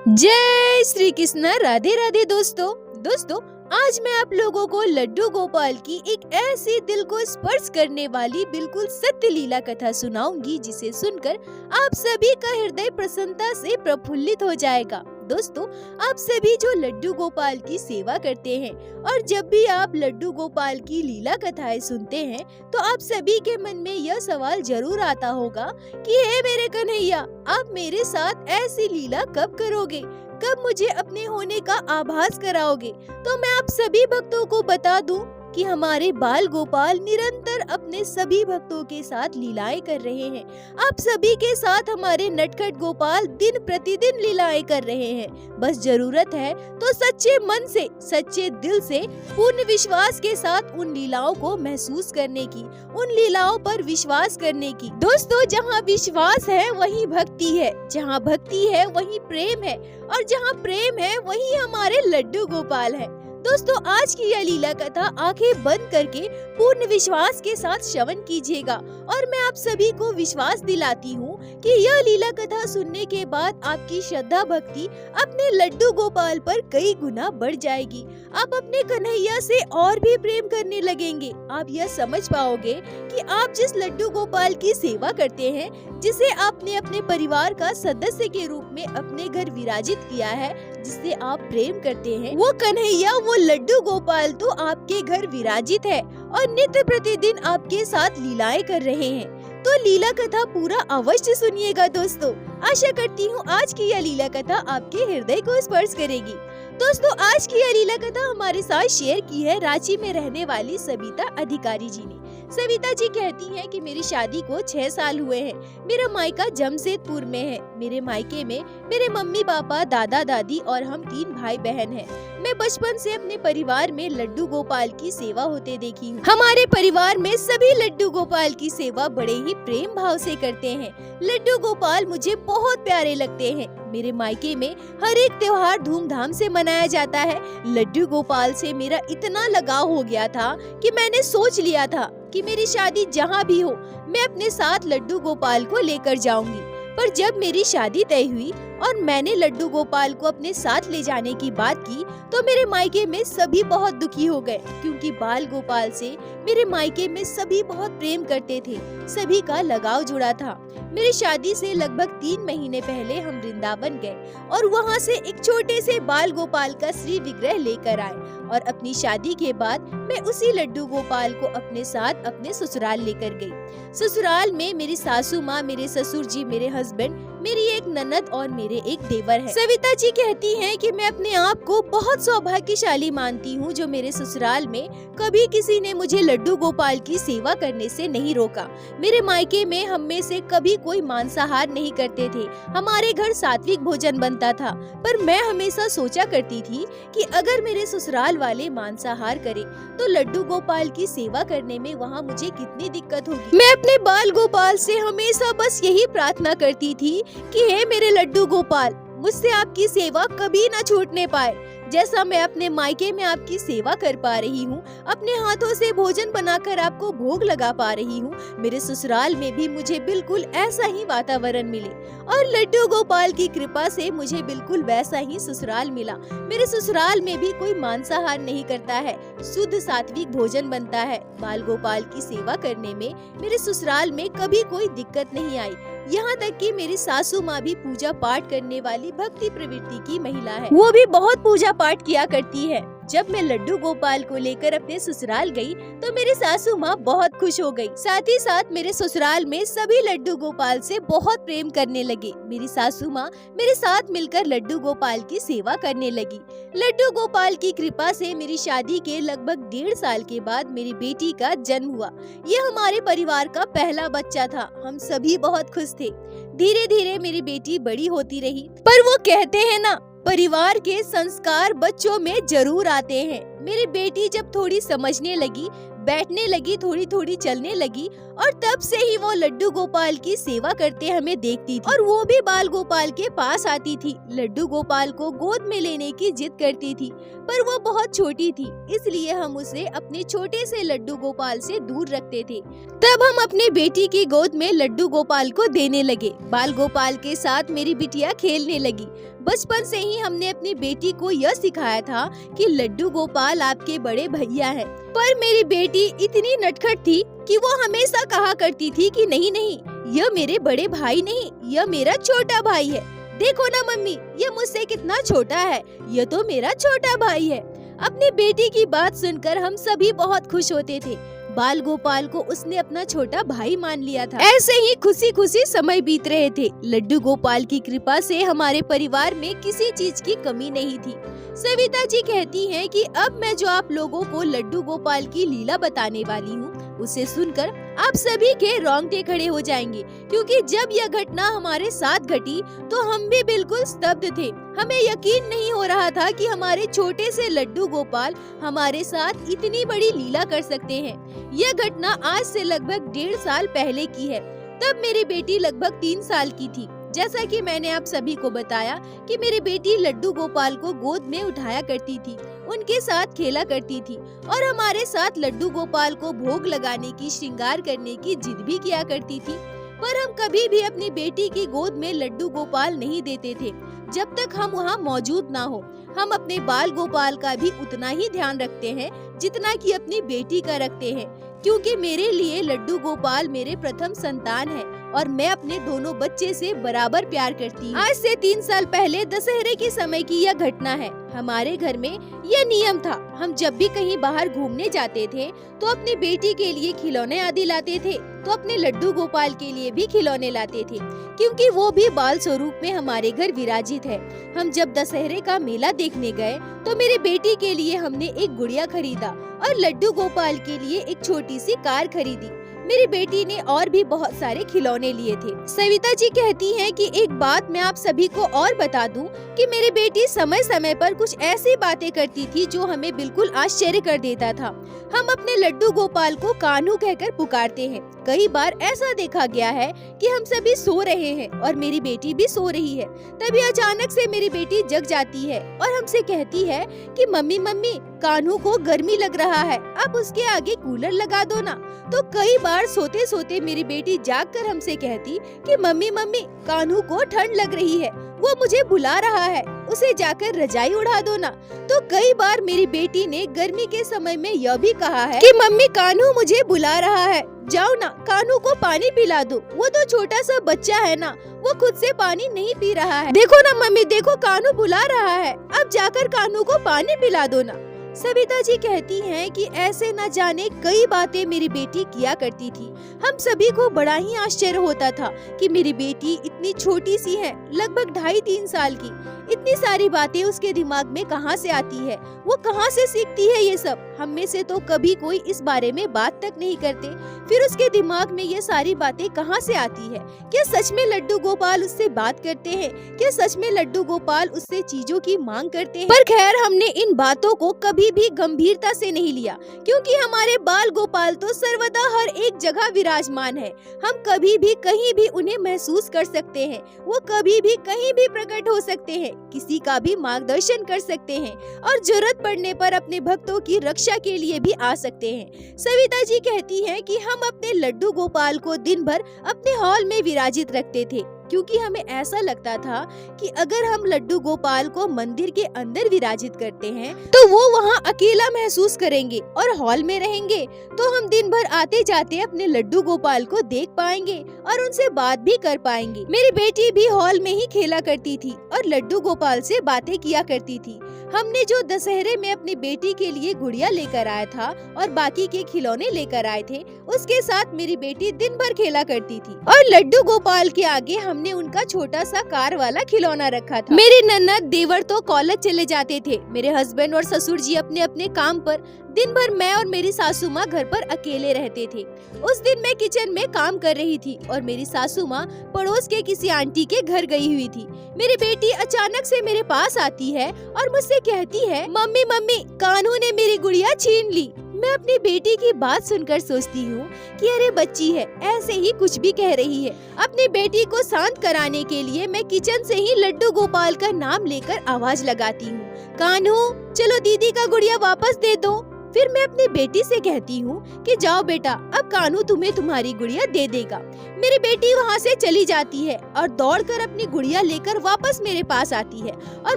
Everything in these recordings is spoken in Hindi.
जय श्री कृष्ण। राधे राधे दोस्तों आज मैं आप लोगों को लड्डू गोपाल की एक ऐसी दिल को स्पर्श करने वाली बिल्कुल सत्य लीला कथा सुनाऊंगी जिसे सुनकर आप सभी का हृदय प्रसन्नता से प्रफुल्लित हो जाएगा। दोस्तों, आप सभी जो लड्डू गोपाल की सेवा करते हैं और जब भी आप लड्डू गोपाल की लीला कथाएं सुनते हैं तो आप सभी के मन में यह सवाल जरूर आता होगा कि हे मेरे कन्हैया, आप मेरे साथ ऐसी लीला कब करोगे, कब मुझे अपने होने का आभास कराओगे। तो मैं आप सभी भक्तों को बता दूं कि हमारे बाल गोपाल निरंतर अपने सभी भक्तों के साथ लीलाएं कर रहे हैं। आप सभी के साथ हमारे नटखट गोपाल दिन प्रतिदिन लीलाएं कर रहे हैं। बस जरूरत है तो सच्चे मन से, सच्चे दिल से, पूर्ण विश्वास के साथ उन लीलाओं को महसूस करने की, उन लीलाओं पर विश्वास करने की। दोस्तों, जहाँ विश्वास है वहीं भक्ति है, जहाँ भक्ति है वहीं प्रेम है, और जहाँ प्रेम है वहीं हमारे लड्डू गोपाल है। दोस्तों, आज की यह लीला कथा आंखें बंद करके पूर्ण विश्वास के साथ श्रवण कीजिएगा और मैं आप सभी को विश्वास दिलाती हूँ कि यह लीला कथा सुनने के बाद आपकी श्रद्धा भक्ति अपने लड्डू गोपाल पर कई गुना बढ़ जाएगी। आप अपने कन्हैया से और भी प्रेम करने लगेंगे। आप यह समझ पाओगे कि आप जिस लड्डू गोपाल की सेवा करते हैं, जिसे आपने अपने परिवार का सदस्य के रूप में अपने घर विराजित किया है, जिससे आप प्रेम करते हैं, वो कन्हैया, वो लड्डू गोपाल तो आपके घर विराजित है और नित्य प्रतिदिन आपके साथ लीलाएं कर रहे हैं। तो लीला कथा पूरा अवश्य सुनिएगा दोस्तों। आशा करती हूँ आज की यह लीला कथा आपके हृदय को स्पर्श करेगी। दोस्तों, आज की यह लीला कथा हमारे साथ शेयर की है रांची में रहने वाली सविता अधिकारी जी ने। सविता जी कहती हैं कि मेरी शादी को 6 साल हुए हैं। मेरा मायका जमशेदपुर में है। मेरे मायके में मेरे मम्मी पापा, दादा दादी और हम 3 भाई बहन हैं। मैं बचपन से अपने परिवार में लड्डू गोपाल की सेवा होते देखी हूँ। हमारे परिवार में सभी लड्डू गोपाल की सेवा बड़े ही प्रेम भाव से करते हैं। लड्डू गोपाल मुझे बहुत प्यारे लगते हैं। मेरे मायके में हर एक त्योहार धूमधाम से मनाया जाता है। लड्डू गोपाल से मेरा इतना लगाव हो गया था कि मैंने सोच लिया था कि मेरी शादी जहाँ भी हो, मैं अपने साथ लड्डू गोपाल को लेकर जाऊंगी। पर जब मेरी शादी तय हुई और मैंने लड्डू गोपाल को अपने साथ ले जाने की बात की तो मेरे मायके में सभी बहुत दुखी हो गए, क्योंकि बाल गोपाल से मेरे मायके में सभी बहुत प्रेम करते थे, सभी का लगाव जुड़ा था। मेरी शादी से लगभग 3 महीने पहले हम वृंदावन गए और वहाँ से एक छोटे से बाल गोपाल का श्री विग्रह लेकर आए और अपनी शादी के बाद मैं उसी लड्डू गोपाल को अपने साथ अपने ससुराल लेकर गई। ससुराल में मेरी सासू माँ, मेरे ससुर जी, मेरे हस्बैंड, मेरी एक ननद और मेरे एक देवर है। सविता जी कहती हैं कि मैं अपने आप को बहुत सौभाग्यशाली मानती हूँ जो मेरे ससुराल में कभी किसी ने मुझे लड्डू गोपाल की सेवा करने से नहीं रोका। मेरे मायके में हम में से कभी कोई मांसाहार नहीं करते थे। हमारे घर सात्विक भोजन बनता था, पर मैं हमेशा सोचा करती थी कि अगर मेरे ससुराल वाले मांसाहार करें तो लड्डू गोपाल की सेवा करने में वहाँ मुझे कितनी दिक्कत होगी। मैं अपने बाल गोपाल से हमेशा बस यही प्रार्थना करती थी कि हे मेरे लड्डू गोपाल, मुझसे आपकी सेवा कभी ना छूटने पाए। जैसा मैं अपने मायके में आपकी सेवा कर पा रही हूँ, अपने हाथों से भोजन बनाकर आपको भोग लगा पा रही हूँ, मेरे ससुराल में भी मुझे बिल्कुल ऐसा ही वातावरण मिले और लड्डू गोपाल की कृपा से मुझे बिल्कुल वैसा ही ससुराल मिला। मेरे ससुराल में भी कोई मांसाहार नहीं करता है, शुद्ध सात्विक भोजन बनता है। बाल गोपाल की सेवा करने में मेरे ससुराल में कभी कोई दिक्कत नहीं आई। यहाँ तक कि मेरी सासू माँ भी पूजा पाठ करने वाली भक्ति प्रवृत्ति की महिला है। वो भी बहुत पूजा पाठ किया करती है। जब मैं लड्डू गोपाल को लेकर अपने ससुराल गई तो मेरी सासू माँ बहुत खुश हो गई। साथ ही साथ मेरे ससुराल में सभी लड्डू गोपाल से बहुत प्रेम करने लगे। मेरी सासू माँ मेरे साथ मिलकर लड्डू गोपाल की सेवा करने लगी। लड्डू गोपाल की कृपा से मेरी शादी के लगभग 1.5 साल के बाद मेरी बेटी का जन्म हुआ। ये हमारे परिवार का पहला बच्चा था। हम सभी बहुत खुश थे। धीरे धीरे मेरी बेटी बड़ी होती रही, पर वो कहते हैं ना, परिवार के संस्कार बच्चों में जरूर आते हैं। मेरी बेटी जब थोड़ी समझने लगी, बैठने लगी, थोड़ी थोड़ी चलने लगी और तब से ही वो लड्डू गोपाल की सेवा करते हमें देखती थी और वो भी बाल गोपाल के पास आती थी। लड्डू गोपाल को गोद में लेने की जिद करती थी, पर वो बहुत छोटी थी, इसलिए हम उसे अपने छोटे से लड्डू गोपाल से दूर रखते थे। तब हम अपने बेटी की गोद में लड्डू गोपाल को देने लगे। बाल गोपाल के साथ मेरी बिटिया खेलने लगी। बचपन से ही हमने अपनी बेटी को यह सिखाया था कि लड्डू गोपाल आपके बड़े भैया हैं। पर मेरी बेटी इतनी नटखट थी कि वो हमेशा कहा करती थी कि नहीं नहीं, यह मेरे बड़े भाई नहीं, यह मेरा छोटा भाई है। देखो ना मम्मी, यह मुझसे कितना छोटा है, यह तो मेरा छोटा भाई है। अपनी बेटी की बात सुनकर हम सभी बहुत खुश होते थे। बाल गोपाल को उसने अपना छोटा भाई मान लिया था। ऐसे ही खुशी खुशी समय बीत रहे थे। लड्डू गोपाल की कृपा से हमारे परिवार में किसी चीज की कमी नहीं थी। सविता जी कहती हैं कि अब मैं जो आप लोगों को लड्डू गोपाल की लीला बताने वाली हूँ, उसे सुनकर आप सभी के रोंगटे खड़े हो जाएंगे, क्योंकि जब यह घटना हमारे साथ घटी तो हम भी बिल्कुल स्तब्ध थे। हमें यकीन नहीं हो रहा था कि हमारे छोटे से लड्डू गोपाल हमारे साथ इतनी बड़ी लीला कर सकते हैं। यह घटना आज से लगभग 1.5 साल पहले की है। तब मेरी बेटी लगभग 3 साल की थी। जैसा कि मैंने आप सभी को बताया कि मेरी बेटी लड्डू गोपाल को गोद में उठाया करती थी, उनके साथ खेला करती थी और हमारे साथ लड्डू गोपाल को भोग लगाने की, श्रृंगार करने की जिद भी किया करती थी। पर हम कभी भी अपनी बेटी की गोद में लड्डू गोपाल नहीं देते थे जब तक हम वहाँ मौजूद ना हो। हम अपने बाल गोपाल का भी उतना ही ध्यान रखते हैं जितना कि अपनी बेटी का रखते हैं, क्योंकि मेरे लिए लड्डू गोपाल मेरे प्रथम संतान है और मैं अपने दोनों बच्चे से बराबर प्यार करती हूँ। आज से 3 साल पहले दशहरे के समय की यह घटना है। हमारे घर में यह नियम था, हम जब भी कहीं बाहर घूमने जाते थे तो अपनी बेटी के लिए खिलौने आदि लाते थे, तो अपने लड्डू गोपाल के लिए भी खिलौने लाते थे, क्योंकि वो भी बाल स्वरूप में हमारे घर विराजित है। हम जब दशहरे का मेला देखने गए तो मेरी बेटी के लिए हमने एक गुड़िया खरीदा और लड्डू गोपाल के लिए एक छोटी सी कार खरीदी। मेरी बेटी ने और भी बहुत सारे खिलौने लिए थे। सविता जी कहती हैं कि एक बात मैं आप सभी को और बता दूं कि मेरी बेटी समय समय पर कुछ ऐसी बातें करती थी जो हमें बिल्कुल आश्चर्य कर देता था। हम अपने लड्डू गोपाल को कान्हू कहकर पुकारते हैं। कई बार ऐसा देखा गया है कि हम सभी सो रहे हैं और मेरी बेटी भी सो रही है, तभी अचानक से मेरी बेटी जग जाती है और हमसे कहती है कि मम्मी मम्मी, कान्हू को गर्मी लग रहा है, आप उसके आगे कूलर लगा दो ना। तो कई बार सोते सोते मेरी बेटी जागकर हमसे कहती कि मम्मी मम्मी, कान्हू को ठंड लग रही है, वो मुझे बुला रहा है, उसे जाकर रजाई उड़ा दो ना। तो कई बार मेरी बेटी ने गर्मी के समय में यह भी कहा है कि मम्मी, कान्हू मुझे बुला रहा है, जाओ ना कान्हू को पानी पिला दो, वो तो छोटा सा बच्चा है ना, वो खुद से पानी नहीं पी रहा है। देखो ना मम्मी, देखो कान्हू बुला रहा है, अब जाकर कान्हू को पानी पिला दो ना। सविता जी कहती हैं कि ऐसे न जाने कई बातें मेरी बेटी किया करती थी। हम सभी को बड़ा ही आश्चर्य होता था कि मेरी बेटी इतनी छोटी सी है, लगभग 2.5-3 साल की, इतनी सारी बातें उसके दिमाग में कहाँ से आती है, वो कहाँ से सीखती है ये सब। हम में से तो कभी कोई इस बारे में बात तक नहीं करते, फिर उसके दिमाग में ये सारी बातें कहाँ से आती है। क्या सच में लड्डू गोपाल उससे बात करते हैं? क्या सच में लड्डू गोपाल उससे चीजों की मांग करते हैं? पर खैर, हमने इन बातों को कभी भी गंभीरता से नहीं लिया, क्योंकि हमारे बाल गोपाल तो सर्वदा हर एक जगह विराजमान है। हम कभी भी कहीं भी उन्हें महसूस कर सकते हैं, वो कभी भी कहीं भी प्रकट हो सकते हैं, किसी का भी मार्गदर्शन कर सकते हैं और जरूरत पड़ने पर अपने भक्तों की रक्षा के लिए भी आ सकते हैं। सविता जी कहती हैं कि हम अपने लड्डू गोपाल को दिन भर अपने हॉल में विराजित रखते थे, क्योंकि हमें ऐसा लगता था कि अगर हम लड्डू गोपाल को मंदिर के अंदर विराजित करते हैं तो वो वहाँ अकेला महसूस करेंगे और हॉल में रहेंगे तो हम दिन भर आते जाते अपने लड्डू गोपाल को देख पाएंगे और उनसे बात भी कर पाएंगे। मेरी बेटी भी हॉल में ही खेला करती थी और लड्डू गोपाल से बातें किया करती थी। हमने जो दशहरे में अपनी बेटी के लिए गुड़िया लेकर आया था और बाकी के खिलौने लेकर आए थे, उसके साथ मेरी बेटी दिन भर खेला करती थी और लड्डू गोपाल के आगे हमने उनका छोटा सा कार वाला खिलौना रखा था। मेरी ननद देवर तो कॉलेज चले जाते थे, मेरे हस्बैंड और ससुर जी अपने अपने काम पर, दिन भर मैं और मेरी सासू माँ घर पर अकेले रहते थे। उस दिन मैं किचन में काम कर रही थी और मेरी सासू माँ पड़ोस के किसी आंटी के घर गई हुई थी। मेरी बेटी अचानक से मेरे पास आती है और मुझसे कहती है, मम्मी मम्मी, कान्हू ने मेरी गुड़िया छीन ली। मैं अपनी बेटी की बात सुनकर सोचती हूँ कि अरे बच्ची है, ऐसे ही कुछ भी कह रही है। अपनी बेटी को शांत कराने के लिए मैं किचन से ही लड्डू गोपाल का नाम लेकर आवाज लगाती हूँ, कान्हू चलो दीदी का गुड़िया वापस दे दो। फिर मैं अपनी बेटी से कहती हूँ कि जाओ बेटा, अब कान्हू तुम्हें तुम्हारी गुड़िया दे देगा। मेरी बेटी वहाँ से चली जाती है और दौड़कर अपनी गुड़िया लेकर वापस मेरे पास आती है और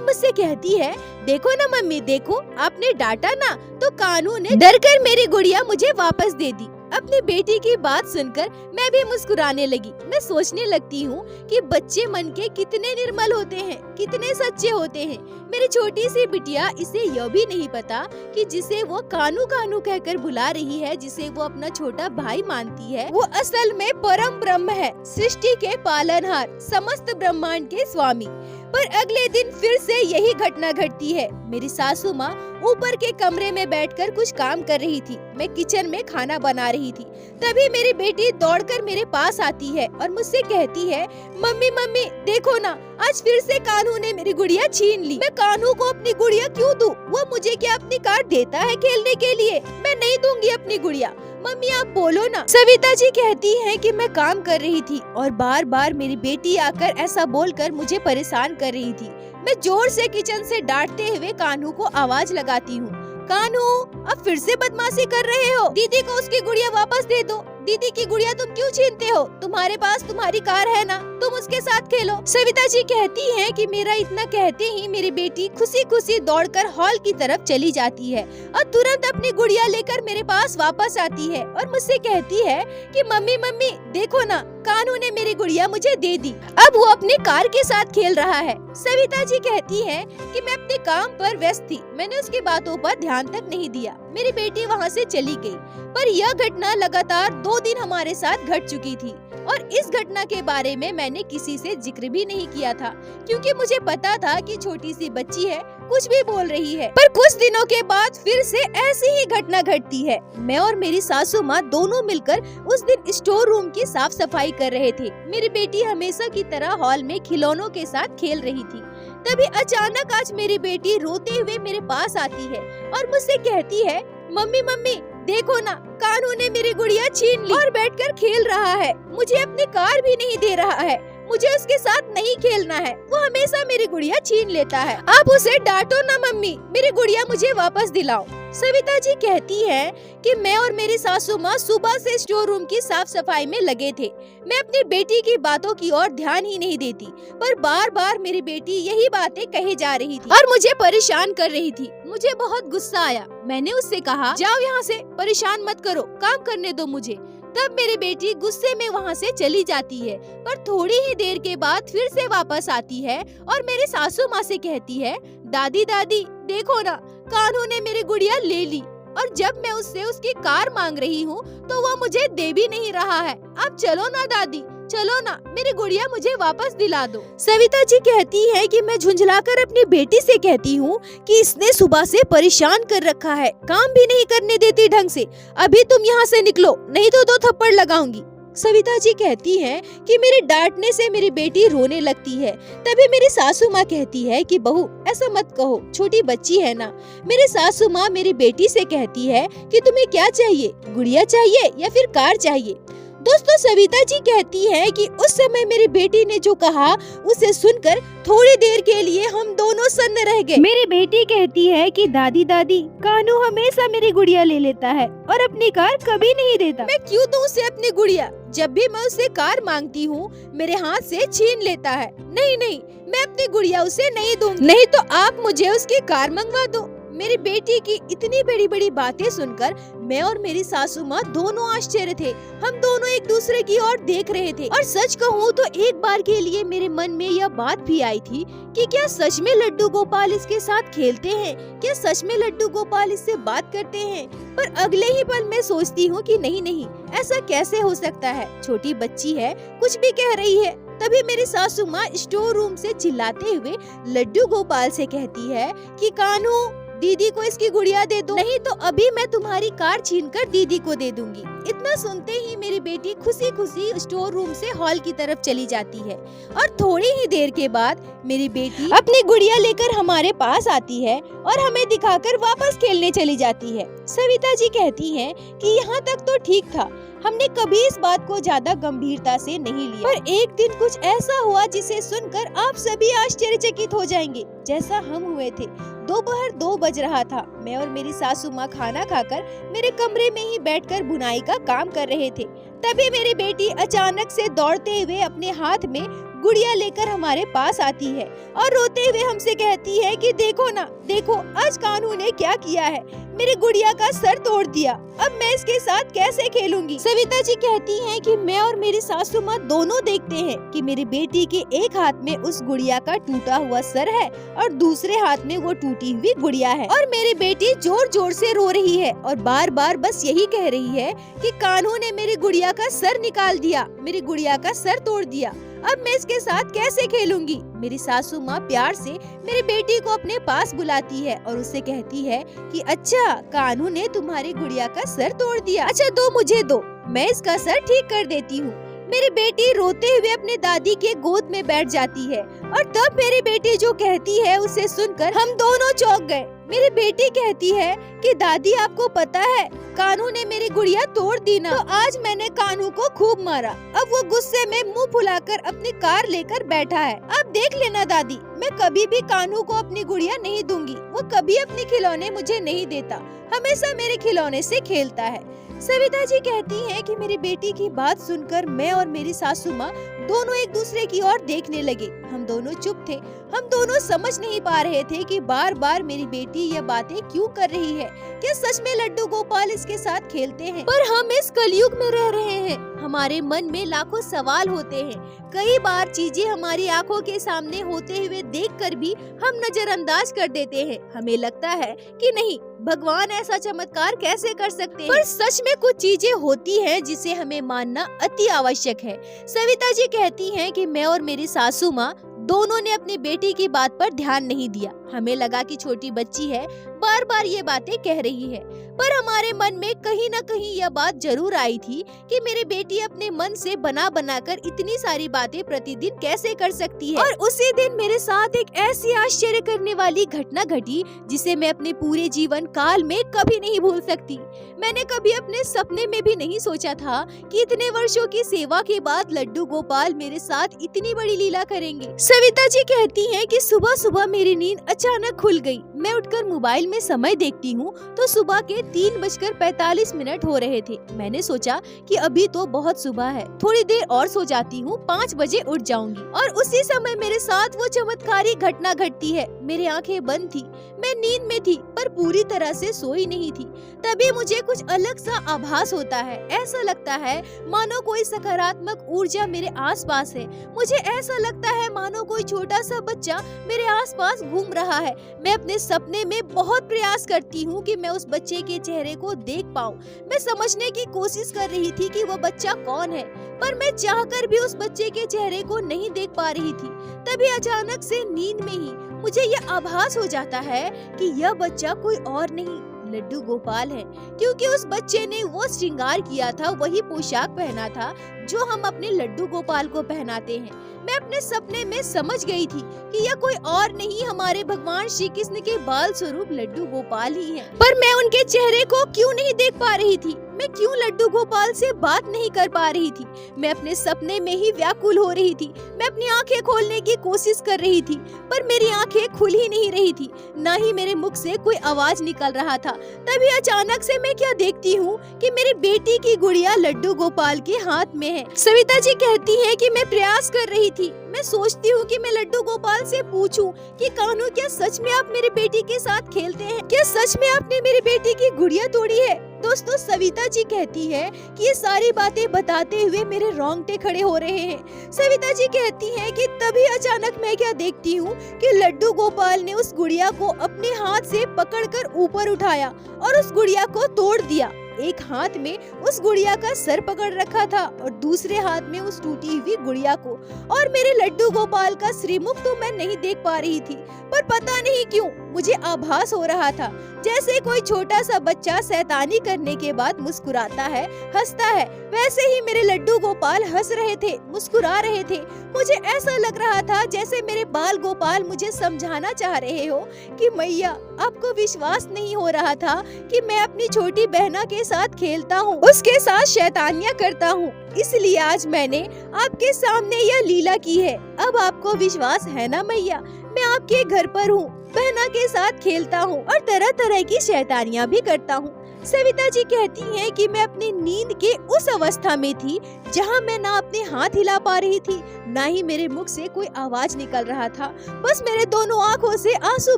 मुझसे कहती है, देखो ना मम्मी, देखो आपने डांटा ना तो कान्हू ने डरकर मेरी गुड़िया मुझे वापस दे दी। अपनी बेटी की बात सुनकर मैं भी मुस्कुराने लगी। मैं सोचने लगती हूँ कि बच्चे मन के कितने निर्मल होते हैं, कितने सच्चे होते हैं। मेरी छोटी सी बिटिया, इसे यह भी नहीं पता कि जिसे वो कान्हू कान्हू कहकर बुला रही है, जिसे वो अपना छोटा भाई मानती है, वो असल में परम ब्रह्म है, सृष्टि के पालनहार, समस्त ब्रह्मांड के स्वामी। पर अगले दिन फिर से यही घटना घटती है। मेरी सासू माँ ऊपर के कमरे में बैठकर कुछ काम कर रही थी, मैं किचन में खाना बना रही थी। तभी मेरी बेटी दौड़कर मेरे पास आती है और मुझसे कहती है, मम्मी मम्मी देखो ना, आज फिर से कान्हू ने मेरी गुड़िया छीन ली। मैं कान्हू को अपनी गुड़िया क्यों दूं? वो मुझे क्या अपनी कार देता है खेलने के लिए? मैं नहीं दूंगी अपनी गुड़िया। मम्मी आप बोलो ना। सविता जी कहती हैं कि मैं काम कर रही थी और बार बार मेरी बेटी आकर ऐसा बोलकर मुझे परेशान कर रही थी। मैं जोर से किचन से डांटते हुए कान्हू को आवाज लगाती हूँ, कान्हू अब फिर से बदमाशी कर रहे हो, दीदी को उसकी गुड़िया वापस दे दो। दीदी की गुड़िया तुम क्यों छीनते हो? तुम्हारे पास तुम्हारी कार है ना, तुम उसके साथ खेलो। सविता जी कहती हैं कि मेरा इतना कहते ही मेरी बेटी खुशी खुशी दौड़कर हॉल की तरफ चली जाती है और तुरंत अपनी गुड़िया लेकर मेरे पास वापस आती है और मुझसे कहती है कि मम्मी मम्मी देखो ना, कान्हू ने मेरी गुड़िया मुझे दे दी, अब वो अपनी कार के साथ खेल रहा है। सविता जी कहती है कि मैं अपने काम पर व्यस्त थी, मैंने उसकी बातों पर ध्यान तक नहीं दिया। मेरी बेटी वहाँ से चली गई। पर यह घटना लगातार 2 दिन हमारे साथ घट चुकी थी और इस घटना के बारे में मैंने किसी से जिक्र भी नहीं किया था, क्योंकि मुझे पता था कि छोटी सी बच्ची है, कुछ भी बोल रही है। पर कुछ दिनों के बाद फिर से ऐसी ही घटना घटती है। मैं और मेरी सासू माँ दोनों मिलकर उस दिन स्टोर रूम की साफ सफाई कर रहे थे। मेरी बेटी हमेशा की तरह हॉल में खिलौनों के साथ खेल रही थी। तभी अचानक आज मेरी बेटी रोते हुए मेरे पास आती है और मुझसे कहती है, मम्मी मम्मी देखो ना, कान्हू ने मेरी गुड़िया छीन ली और बैठकर खेल रहा है, मुझे अपनी कार भी नहीं दे रहा है, मुझे उसके साथ नहीं खेलना है, वो हमेशा मेरी गुड़िया छीन लेता है। आप उसे डांटो ना मम्मी, मेरी गुड़िया मुझे वापस दिलाओ। सविता जी कहती है कि मैं और मेरी सासू माँ सुबह से स्टोर रूम की साफ सफाई में लगे थे। मैं अपनी बेटी की बातों की ओर ध्यान ही नहीं देती, पर बार बार मेरी बेटी यही बातें कहे जा रही थी और मुझे परेशान कर रही थी। मुझे बहुत गुस्सा आया। मैंने उससे कहा, जाओ यहाँ से, परेशान मत करो, काम करने दो मुझे। तब मेरी बेटी गुस्से में वहाँ से चली जाती है, पर थोड़ी ही देर के बाद फिर से वापस आती है और मेरी सासू माँ से कहती है, दादी दादी देखो ना, कान्हू ने मेरी गुड़िया ले ली और जब मैं उससे उसकी कार मांग रही हूँ तो वो मुझे दे भी नहीं रहा है। अब चलो ना दादी, चलो ना, मेरी गुड़िया मुझे वापस दिला दो। सविता जी कहती है कि मैं झुंझलाकर अपनी बेटी से कहती हूँ कि इसने सुबह से परेशान कर रखा है, काम भी नहीं करने देती ढंग से, अभी तुम यहाँ से निकलो नहीं तो 2 थप्पड़ लगाऊंगी। सविता जी कहती हैं कि मेरे डांटने से मेरी बेटी रोने लगती है। तभी मेरी सासू माँ कहती है कि बहू ऐसा मत कहो, छोटी बच्ची है ना। मेरी सासू माँ मेरी बेटी से कहती है कि तुम्हें क्या चाहिए, गुड़िया चाहिए या फिर कार चाहिए। दोस्तों सविता जी कहती है कि उस समय मेरी बेटी ने जो कहा उसे सुनकर थोड़ी देर के लिए हम दोनों सन्न रह गए। मेरी बेटी कहती है कि दादी दादी, कान्हू हमेशा मेरी गुड़िया ले लेता है और अपनी कार कभी नहीं देता। मैं क्यों दूं उसे अपनी गुड़िया? जब भी मैं उससे कार मांगती हूँ मेरे हाथ से छीन लेता है। नहीं नहीं, मैं अपनी गुड़िया उसे नहीं दूंगी, नहीं तो आप मुझे उसकी कार मंगवा दो। मेरी बेटी की इतनी बड़ी बड़ी बातें सुनकर मैं और मेरी सासू माँ दोनों आश्चर्य थे। हम दोनों एक दूसरे की ओर देख रहे थे और सच कहूँ तो एक बार के लिए मेरे मन में यह बात भी आई थी कि क्या सच में लड्डू गोपाल इसके साथ खेलते हैं, क्या सच में लड्डू गोपाल इससे बात करते हैं। पर अगले ही पल मैं सोचती हूँ कि नहीं नहीं, ऐसा कैसे हो सकता है, छोटी बच्ची है, कुछ भी कह रही है। तभी मेरी सासू माँ स्टोर रूम से चिल्लाते हुए लड्डू गोपाल से कहती है कि कान्हू दीदी को इसकी गुड़िया दे दो, नहीं तो अभी मैं तुम्हारी कार छीनकर दीदी को दे दूंगी। इतना सुनते ही मेरी बेटी खुशी खुशी स्टोर रूम से हॉल की तरफ चली जाती है और थोड़ी ही देर के बाद मेरी बेटी अपनी गुड़िया लेकर हमारे पास आती है और हमें दिखाकर वापस खेलने चली जाती है। सविता जी कहती हैं कि यहाँ तक तो ठीक था, हमने कभी इस बात को ज्यादा गंभीरता से नहीं लिया, पर एक दिन कुछ ऐसा हुआ जिसे सुनकर आप सभी आश्चर्यचकित हो जाएंगे, जैसा हम हुए थे। दोपहर दोपहर 2 बज रहा था। मैं और मेरी सासू माँ खाना खाकर मेरे कमरे में ही बैठकर बुनाई का काम कर रहे थे। तभी मेरी बेटी अचानक से दौड़ते हुए अपने हाथ में गुड़िया लेकर हमारे पास आती है और रोते हुए हमसे कहती है कि देखो ना, देखो आज कान्हू ने क्या किया है, मेरी गुड़िया का सर तोड़ दिया, अब मैं इसके साथ कैसे खेलूंगी। सविता जी कहती हैं कि मैं और मेरी सासू माँ दोनों देखते हैं कि मेरी बेटी के एक हाथ में उस गुड़िया का टूटा हुआ सर है और दूसरे हाथ में वो टूटी हुई गुड़िया है और मेरी बेटी जोर जोर से रो रही है और बार बार बस यही कह रही है कि कान्हू ने मेरी गुड़िया का सर निकाल दिया, मेरी गुड़िया का सर तोड़ दिया, अब मैं इसके साथ कैसे खेलूंगी। मेरी सासू माँ प्यार से मेरी बेटी को अपने पास बुलाती है और उससे कहती है कि अच्छा, कान्हू ने तुम्हारी गुड़िया का सर तोड़ दिया, अच्छा दो मुझे दो, मैं इसका सर ठीक कर देती हूँ। मेरी बेटी रोते हुए अपने दादी के गोद में बैठ जाती है और तब मेरी बेटी जो कहती है उसे सुनकर हम दोनों चौंक गए। मेरी बेटी कहती है कि दादी आपको पता है कान्हू ने मेरी गुड़िया तोड़ दी ना, तो आज मैंने कान्हू को खूब मारा, अब वो गुस्से में मुंह फुलाकर अपनी कार लेकर बैठा है। अब देख लेना दादी, मैं कभी भी कान्हू को अपनी गुड़िया नहीं दूंगी, वो कभी अपने खिलौने मुझे नहीं देता, हमेशा मेरे खिलौने से खेलता है। सविता जी कहती हैं कि मेरी बेटी की बात सुनकर मैं और मेरी सासू माँ दोनों एक दूसरे की ओर देखने लगे। हम दोनों चुप थे, हम दोनों समझ नहीं पा रहे थे कि बार बार मेरी बेटी यह बातें क्यों कर रही है। क्या सच में लड्डू गोपाल इसके साथ खेलते हैं? पर हम इस कलयुग में रह रहे हैं, हमारे मन में लाखों सवाल होते हैं। कई बार चीजें हमारी आंखों के सामने होते हुए देखकर भी हम नजरअंदाज कर देते हैं। हमें लगता है कि नहीं, भगवान ऐसा चमत्कार कैसे कर सकते हैं? पर सच में कुछ चीजें होती हैं जिसे हमें मानना अति आवश्यक है। सविता जी कहती हैं कि मैं और मेरी सासू माँ दोनों ने अपनी बेटी की बात पर ध्यान नहीं दिया। हमें लगा कि छोटी बच्ची है, बार बार ये बातें कह रही है, पर हमारे मन में कहीं न कहीं यह बात जरूर आई थी कि मेरी बेटी अपने मन से बना बनाकर इतनी सारी बातें प्रतिदिन कैसे कर सकती है। और उसी दिन मेरे साथ एक ऐसी आश्चर्य करने वाली घटना घटी जिसे मैं अपने पूरे जीवन काल में कभी नहीं भूल सकती। मैंने कभी अपने सपने में भी नहीं सोचा था कि इतने वर्षों की सेवा के बाद लड्डू गोपाल मेरे साथ इतनी बड़ी लीला करेंगे। सविता जी कहती हैं कि सुबह सुबह मेरी नींद अचानक खुल गई। मैं उठकर मोबाइल में समय देखती हूँ तो सुबह के 3:45 हो रहे थे। मैंने सोचा कि अभी तो बहुत सुबह है, थोड़ी देर और सो जाती हूँ, 5 बजे उठ जाऊंगी। और उसी समय मेरे साथ वो चमत्कारी घटना घटती है। मेरी आंखें बंद थी, मैं नींद में थी पर पूरी तरह से सोई नहीं थी। तभी मुझे कुछ अलग सा आभास होता है। ऐसा लगता है मानो कोई सकारात्मक ऊर्जा मेरे आसपास है। मुझे ऐसा लगता है मानो कोई छोटा सा बच्चा मेरे आसपास घूम रहा है। मैं अपने सपने में बहुत प्रयास करती हूँ कि मैं उस बच्चे के चेहरे को देख पाऊँ। मैं समझने की कोशिश कर रही थी कि वो बच्चा कौन है, पर मैं चाहकर भी उस बच्चे के चेहरे को नहीं देख पा रही थी। तभी अचानक से नींद में ही मुझे यह आभास हो जाता है कि यह बच्चा कोई और नहीं, लड्डू गोपाल है, क्योंकि उस बच्चे ने वो श्रृंगार किया था, वही पोशाक पहना था जो हम अपने लड्डू गोपाल को पहनाते हैं। मैं अपने सपने में समझ गई थी कि यह कोई और नहीं, हमारे भगवान श्री कृष्ण के बाल स्वरूप लड्डू गोपाल ही हैं। पर मैं उनके चेहरे को क्यों नहीं देख पा रही थी? मैं क्यों लड्डू गोपाल से बात नहीं कर पा रही थी? मैं अपने सपने में ही व्याकुल हो रही थी। मैं अपनी आंखें खोलने की कोशिश कर रही थी पर मेरी आंखें खुल ही नहीं रही थी, ना ही मेरे मुख से कोई आवाज निकल रहा था। तभी अचानक से मैं क्या देखती हूँ कि मेरी बेटी की गुड़िया लड्डू गोपाल के हाथ में है। सविता जी कहती हैं कि मैं प्रयास कर रही थी। मैं सोचती हूँ कि मैं लड्डू गोपाल से पूछूं कि कान्हू, क्या सच में आप मेरी बेटी के साथ खेलते हैं? क्या सच में आपने मेरी बेटी की गुड़िया तोड़ी है? दोस्तों, सविता जी कहती है कि ये सारी बातें बताते हुए मेरे रोंगटे खड़े हो रहे हैं। सविता जी कहती हैं कि तभी अचानक मैं क्या देखती हूँ कि लड्डू गोपाल ने उस गुड़िया को अपने हाथ से पकड़कर ऊपर उठाया और उस गुड़िया को तोड़ दिया। एक हाथ में उस गुड़िया का सर पकड़ रखा था और दूसरे हाथ में उस टूटी हुई गुड़िया को। और मेरे लड्डू गोपाल का श्रीमुख तो मैं नहीं देख पा रही थी, पर पता नहीं क्यों मुझे आभास हो रहा था जैसे कोई छोटा सा बच्चा शैतानी करने के बाद मुस्कुराता है, हंसता है, वैसे ही मेरे लड्डू गोपाल हंस रहे थे, मुस्कुरा रहे थे। मुझे ऐसा लग रहा था जैसे मेरे बाल गोपाल मुझे समझाना चाह रहे हो कि मैया, आपको विश्वास नहीं हो रहा था कि मैं अपनी छोटी बहना के साथ खेलता हूँ, उसके साथ शैतानियाँ करता हूँ, इसलिए आज मैंने आपके सामने यह लीला की है। अब आपको विश्वास है ना मैया, मैं आपके घर पर हूँ, बहना घटना के साथ खेलता हूँ और तरह तरह की शैतानियाँ भी करता हूँ। सविता जी कहती हैं कि मैं अपनी नींद के उस अवस्था में थी जहां मैं ना अपने हाथ हिला पा रही थी, ना ही मेरे मुख से कोई आवाज निकल रहा था। बस मेरे दोनों आंखों से आंसू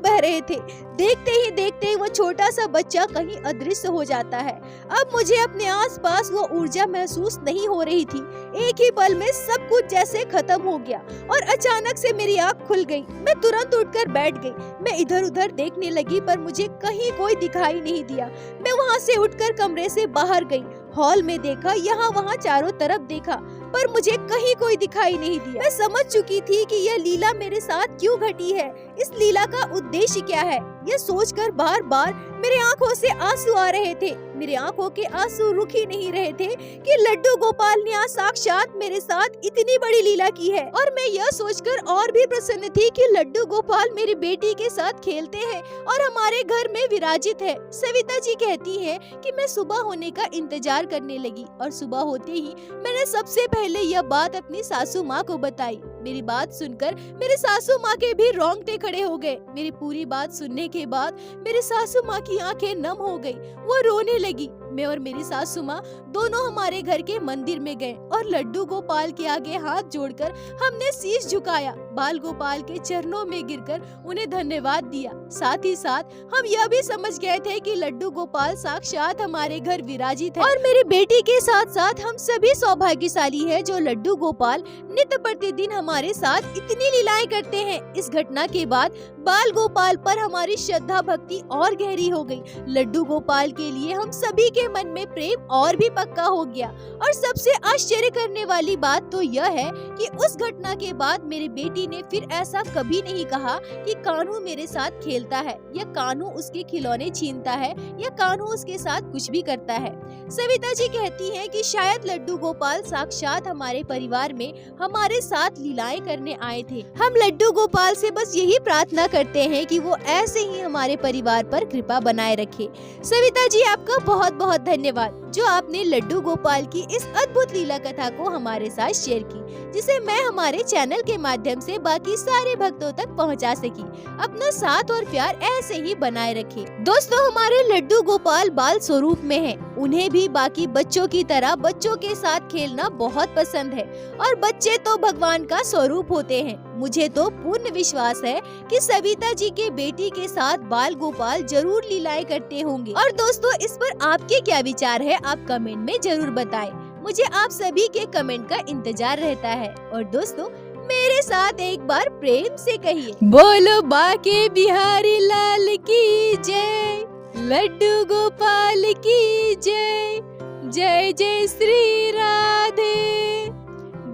बह रहे थे। देखते ही देखते वो छोटा सा बच्चा कहीं अदृश्य हो जाता है। अब मुझे अपने आसपास वो ऊर्जा महसूस नहीं हो रही थी। एक ही पल में सब कुछ जैसे खत्म हो गया और अचानक से मेरी आँख खुल गई। मैं तुरंत उठकर बैठ गई। मैं इधर उधर देखने लगी पर मुझे कहीं कोई दिखाई नहीं दिया। मैं वहाँ से उठकर कमरे से बाहर गई। हॉल में देखा, यहाँ वहाँ चारों तरफ देखा पर मुझे कहीं कोई दिखाई नहीं दिया। मैं समझ चुकी थी कि यह लीला मेरे साथ क्यों घटी है, इस लीला का उद्देश्य क्या है। यह सोचकर बार बार मेरे आंखों से आंसू आ रहे थे। मेरे आंखों के आंसू रुक ही नहीं रहे थे कि लड्डू गोपाल ने आज साक्षात मेरे साथ इतनी बड़ी लीला की है। और मैं यह सोचकर और भी प्रसन्न थी कि लड्डू गोपाल मेरी बेटी के साथ खेलते हैं और हमारे घर में विराजित है। सविता जी कहती है कि मैं सुबह होने का इंतजार करने लगी और सुबह होते ही मैंने सबसे पहले यह बात अपनी सासू माँ को बताई। मेरी बात सुनकर मेरे सासू माँ के भी रोंगटे खड़े हो गए। मेरी पूरी बात सुनने के बाद मेरे सासू माँ की आंखें नम हो गई, वो रोने लगी। मैं और मेरी सासू माँ दोनों हमारे घर के मंदिर में गए और लड्डू गोपाल के आगे हाथ जोड़कर हमने शीश झुकाया। बाल गोपाल के चरणों में गिरकर उन्हें धन्यवाद दिया। साथ ही साथ हम यह भी समझ गए थे कि लड्डू गोपाल साक्षात हमारे घर विराजित है और मेरी बेटी के साथ साथ हम सभी सौभाग्यशाली है जो लड्डू गोपाल नित्य प्रतिदिन हमारे साथ इतनी लीलाएं करते हैं। इस घटना के बाद बाल गोपाल पर हमारी श्रद्धा भक्ति और गहरी हो गई। लड्डू गोपाल के लिए हम सभी के मन में प्रेम और भी पक्का हो गया। और सबसे आश्चर्य करने वाली बात तो यह है कि उस घटना के बाद मेरी बेटी ने फिर ऐसा कभी नहीं कहा कि कान्हू मेरे साथ खेलता है या कान्हू उसके खिलौने छीनता है या कान्हू उसके साथ कुछ भी करता है। सविता जी कहती हैं कि शायद लड्डू गोपाल साक्षात हमारे परिवार में हमारे साथ लीलाएं करने आए थे। हम लड्डू गोपाल से बस यही प्रार्थना करते हैं कि वो ऐसे ही हमारे परिवार पर कृपा बनाए रखे। सविता जी आपका बहुत बहुत धन्यवाद जो आपने लड्डू गोपाल की इस अद्भुत लीला कथा को हमारे साथ शेयर की, जिसे मैं हमारे चैनल के माध्यम से बाकी सारे भक्तों तक पहुंचा सकी। अपना साथ और प्यार ऐसे ही बनाए रखे। दोस्तों, हमारे लड्डू गोपाल बाल स्वरूप में हैं। उन्हें भी बाकी बच्चों की तरह बच्चों के साथ खेलना बहुत पसंद है और बच्चे तो भगवान का स्वरूप होते हैं। मुझे तो पूर्ण विश्वास है कि सविता जी के बेटी के साथ बाल गोपाल जरूर लीलाएं करते होंगे। और दोस्तों, इस पर आपके क्या विचार है आप कमेंट में जरूर बताएं। मुझे आप सभी के कमेंट का इंतजार रहता है। और दोस्तों, मेरे साथ एक बार प्रेम से कहिए, बोलो बाके बिहारी लाल की जय, लड्डू गोपाल की जय, जय जय श्री राधे।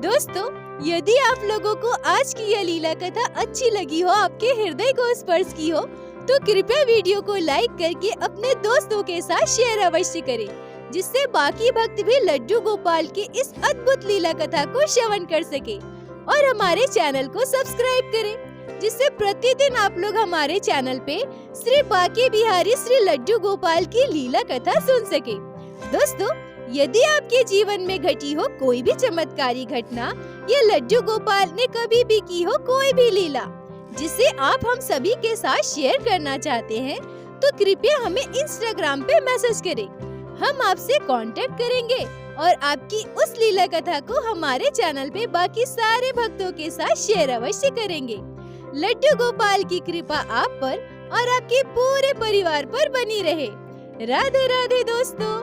दोस्तों, यदि आप लोगों को आज की यह लीला कथा अच्छी लगी हो, आपके हृदय को स्पर्श की हो, तो कृपया वीडियो को लाइक करके अपने दोस्तों के साथ शेयर अवश्य करें, जिससे बाकी भक्त भी लड्डू गोपाल की इस अद्भुत लीला कथा को श्रवण कर सके। और हमारे चैनल को सब्सक्राइब करें, जिससे प्रतिदिन आप लोग हमारे चैनल पे श्री बाके बिहारी श्री लड्डू गोपाल की लीला कथा सुन सके। दोस्तों, यदि आपके जीवन में घटी हो कोई भी चमत्कारी घटना या लड्डू गोपाल ने कभी भी की हो कोई भी लीला जिसे आप हम सभी के साथ शेयर करना चाहते हैं, तो कृपया हमें इंस्टाग्राम पे मैसेज करें। हम आपसे कांटेक्ट करेंगे और आपकी उस लीला कथा को हमारे चैनल पे बाकी सारे भक्तों के साथ शेयर अवश्य करेंगे। लड्डू गोपाल की कृपा आप पर और आपके पूरे परिवार पर बनी रहे। राधे राधे दोस्तों।